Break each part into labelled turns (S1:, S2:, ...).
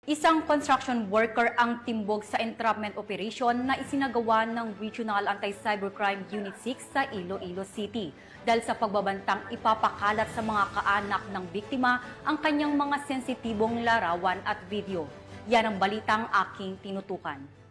S1: Isang construction worker ang timbog sa entrapment operation na isinagawa ng Regional Anti-Cybercrime Unit 6 sa Iloilo City dahil sa pagbabantang ipapakalat sa mga kaanak ng biktima ang kanyang mga sensitibong larawan at video. Yan ang balitang aking tinutukan.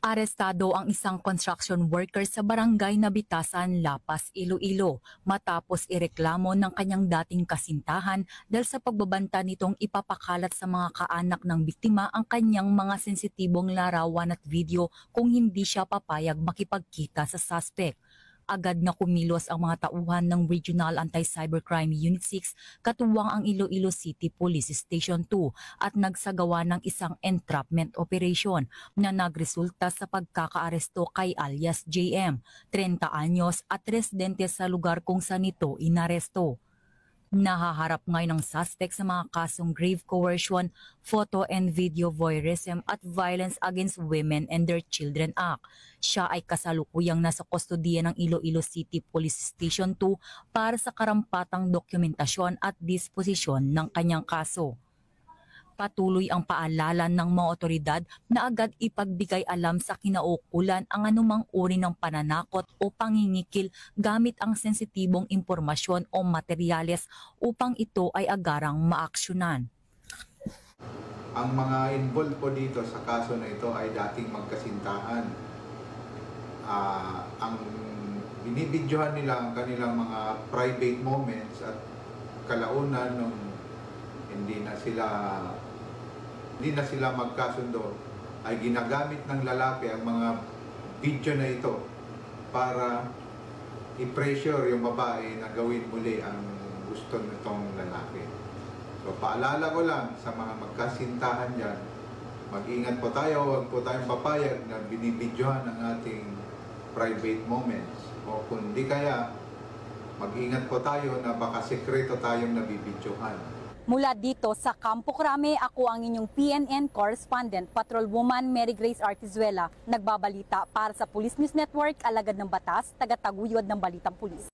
S1: Arestado ang isang construction worker sa barangay Nabitasan, Lapas, Iloilo matapos ireklamo ng kanyang dating kasintahan dahil sa pagbabanta nitong ipapakalat sa mga kaanak ng biktima ang kanyang mga sensitibong larawan at video kung hindi siya papayag makipagkita sa suspect. Agad na kumilos ang mga tauhan ng Regional Anti-Cybercrime Unit 6 katuwang ang Iloilo City Police Station 2 at nagsagawa ng isang entrapment operation na nagresulta sa pagkakaaresto kay alias JM, 30 anyos at residente sa lugar kung saan ito inaresto. Nahaharap ngayon ng suspect sa mga kasong grave coercion, photo and video voyeurism at Violence Against Women and Their Children Act. Siya ay kasalukuyang nasa kustodiya ng Iloilo City Police Station 2 para sa karampatang dokumentasyon at disposisyon ng kanyang kaso. Patuloy ang paalala ng mga otoridad na agad ipagbigay alam sa kinaukulan ang anumang uri ng pananakot o pangingikil gamit ang sensitibong impormasyon o materyales upang ito ay agarang maaksyonan.
S2: Ang mga involved po dito sa kaso na ito ay dating magkasintahan. Ang binibidyohan nila ang kanilang mga private moments at kalaunan nung hindi na sila magkasundo ay ginagamit ng lalaki ang mga video na ito para i-pressure yung babae na gawin muli ang gusto nitong lalaki. So paalala ko lang sa mga magkasintahan dyan, mag-ingat po tayo, huwag po tayong papayag na binibidyohan ang ating private moments. O kundi kaya, mag-ingat po tayo na baka sekreto tayong nabibidyohan.
S1: Mula dito sa Campo Crame, ako ang inyong PNN correspondent, Patrolwoman Mary Grace Artizuela, nagbabalita para sa Police News Network, alagad ng batas, tagataguyod ng Balitang Pulis.